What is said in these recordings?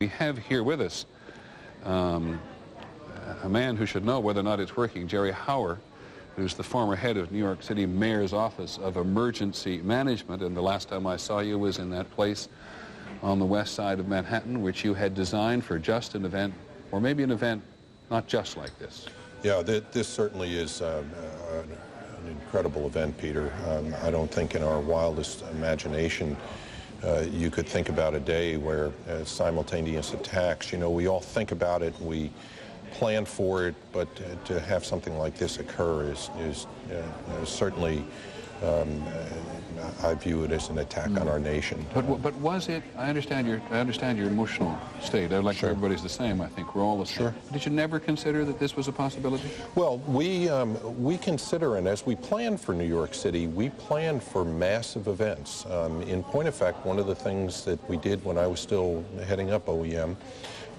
We have here with us a man who should know whether or not it's working, Jerry Hauer, who's the former head of New York City Mayor's Office of Emergency Management, and the last time I saw you was in that place on the west side of Manhattan, which you had designed for just an event, or maybe an event not just like this. Yeah, this certainly is an incredible event, Peter. I don't think in our wildest imagination you could think about a day where simultaneous attacks, you know, we all think about it, we plan for it, but to have something like this occur is certainly, I view it as an attack on our nation. But was it? I understand your emotional state. I'd like Sure. everybody's the same. I think we're all the same. Sure. Did you never consider that this was a possibility? Well, we consider, and as we plan for New York City, we plan for massive events. In point of fact, one of the things that we did when I was still heading up OEM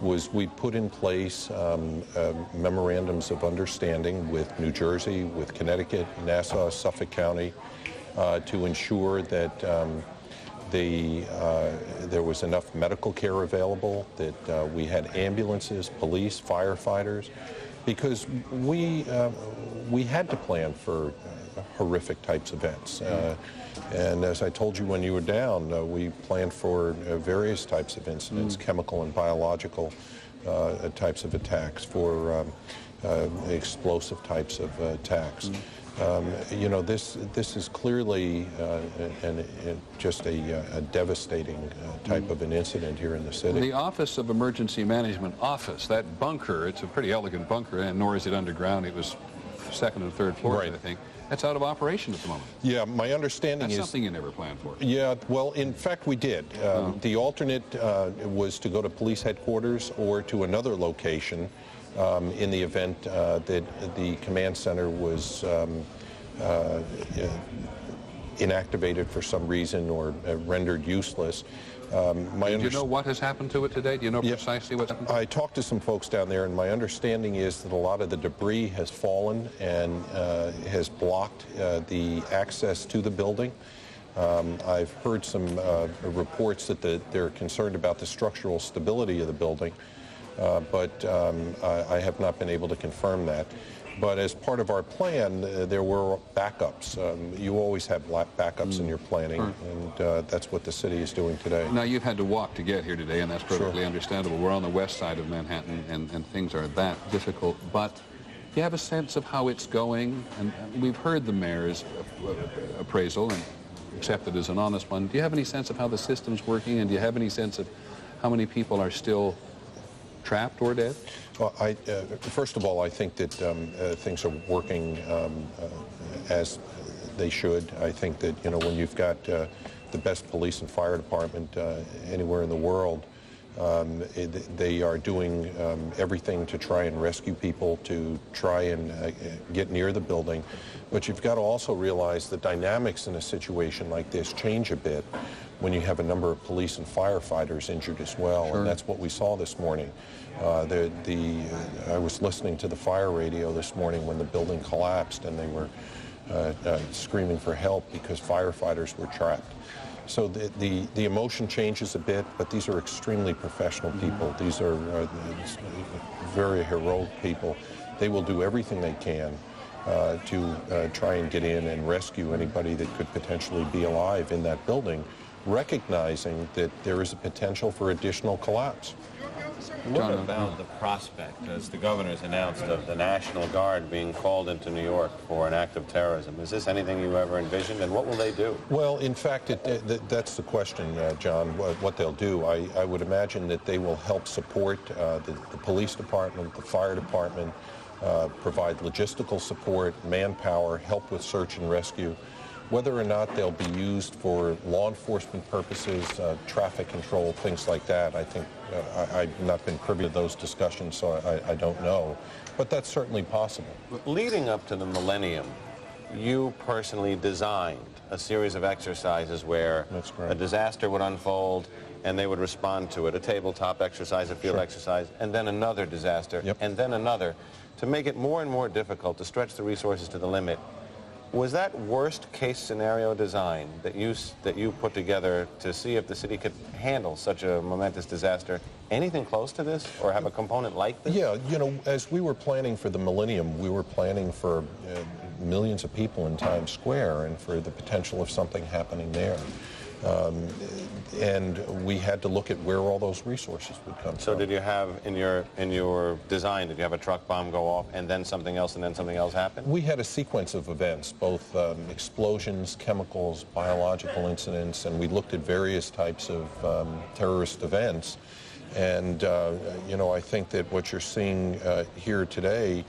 was we put in place memorandums of understanding with New Jersey, with Connecticut, Nassau, Suffolk County, to ensure that there was enough medical care available, that we had ambulances, police, firefighters, because we had to plan for horrific types of events. And as I told you when you were down, we planned for various types of incidents, chemical and biological types of attacks, for explosive types of attacks. You know, this is clearly just a devastating type of an incident here in the city. The Office of Emergency Management office, that bunker, it's a pretty elegant bunker, and nor is it underground. It was second and third floors, Right. I think. That's out of operation at the moment. Yeah, my understanding That's is... something you never planned for. Yeah, well, in fact, we did. The alternate was to go to police headquarters or to another location in the event that the command center was inactivated for some reason or rendered useless. Do you know what has happened to it today? Do you know precisely what's happened? I talked to some folks down there, and my understanding is that a lot of the debris has fallen and has blocked the access to the building. I've heard some reports that they're concerned about the structural stability of the building, but I have not been able to confirm that. But as part of our plan, there were backups. You always have backups in your planning, and that's what the city is doing today. Now, you've had to walk to get here today, and that's perfectly understandable. We're on the west side of Manhattan, and things are that difficult. But do you have a sense of how it's going? And we've heard the mayor's appraisal and accepted as an honest one. Do you have any sense of how the system's working, and do you have any sense of how many people are still trapped or dead? Well, first of all, I think that things are working as they should. I think that, you know, when you've got the best police and fire department anywhere in the world, they are doing everything to try and rescue people, to try and get near the building. But you've got to also realize the dynamics in a situation like this change a bit when you have a number of police and firefighters injured as well. Sure. And that's what we saw this morning. I was listening to the fire radio this morning when the building collapsed, and they were screaming for help because firefighters were trapped. So the emotion changes a bit, but these are extremely professional people. These are very heroic people. They will do everything they can to try and get in and rescue anybody that could potentially be alive in that building, recognizing that there is a potential for additional collapse. What about the prospect, as the governor's announced, of the National Guard being called into New York for an act of terrorism? Is this anything you ever envisioned, and what will they do? Well, in fact, that's the question, John, what they'll do. I would imagine that they will help support the police department, the fire department, provide logistical support, manpower, help with search and rescue. Whether or not they'll be used for law enforcement purposes, traffic control, things like that, I think I've not been privy to those discussions, so I don't know. But that's certainly possible. Leading up to the millennium, you personally designed a series of exercises where a disaster would unfold and they would respond to it, a tabletop exercise, a field exercise, and then another disaster, and then another, to make it more and more difficult to stretch the resources to the limit. Was that worst case scenario design that you put together to see if the city could handle such a momentous disaster anything close to this, or have a component like this? Yeah, you know, as we were planning for the millennium, we were planning for millions of people in Times Square and for the potential of something happening there. And we had to look at where all those resources would come from. So did you have, in your design, did you have a truck bomb go off and then something else happen? We had a sequence of events, both explosions, chemicals, biological incidents, and we looked at various types of terrorist events. And, you know, I think that what you're seeing here today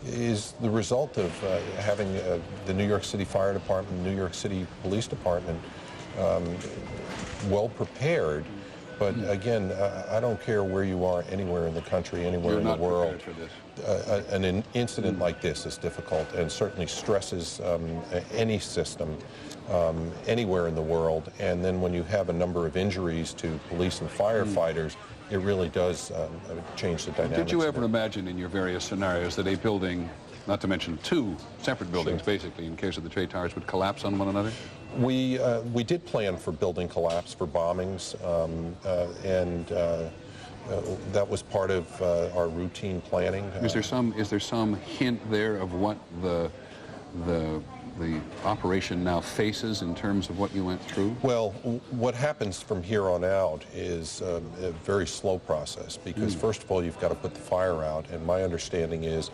is the result of having the New York City Fire Department, New York City Police Department well prepared. But again, I don't care where you are, anywhere in the country, anywhere in the world. An incident like this is difficult and certainly stresses any system anywhere in the world. And then when you have a number of injuries to police and firefighters, it really does change the dynamics. Did you ever imagine in your various scenarios that a building, not to mention two separate buildings, basically, in case of the Trade Towers, would collapse on one another? We did plan for building collapse, for bombings, and that was part of our routine planning. Is there some hint there of what the operation now faces in terms of what you went through? Well, what happens from here on out is a very slow process because first of all you've got to put the fire out, and my understanding is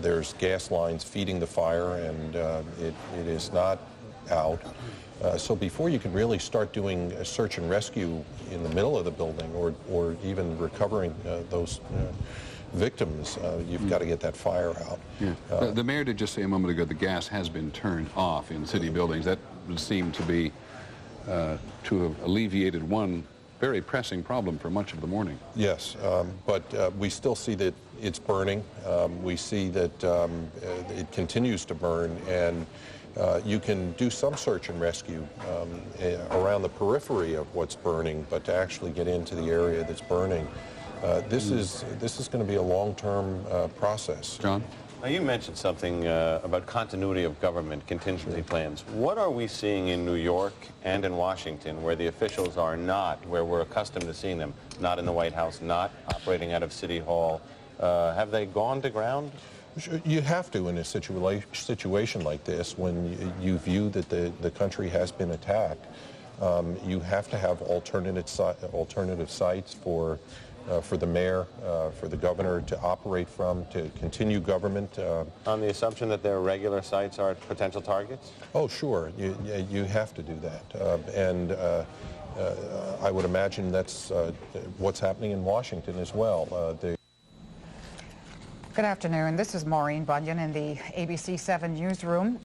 there's gas lines feeding the fire, and it is not out. So before you can really start doing a search and rescue in the middle of the building or even recovering those victims, you've got to get that fire out. Yeah. The mayor did just say a moment ago the gas has been turned off in city buildings. That would seem to be to have alleviated one very pressing problem for much of the morning. Yes, but we still see that it's burning. We see that it continues to burn, and you can do some search and rescue around the periphery of what's burning, but to actually get into the area that's burning, this is going to be a long-term process. John? Now, you mentioned something about continuity of government, contingency plans. What are we seeing in New York and in Washington where the officials are not, where we're accustomed to seeing them, not in the White House, not operating out of City Hall? Have they gone to ground? You have to in a situation like this, when you view that the country has been attacked. You have to have alternative sites for the mayor, for the governor to operate from, to continue government. On the assumption that their regular sites are potential targets? Oh, sure. You have to do that. And I would imagine that's what's happening in Washington as well. Good afternoon. This is Maureen Bunyan in the ABC 7 newsroom.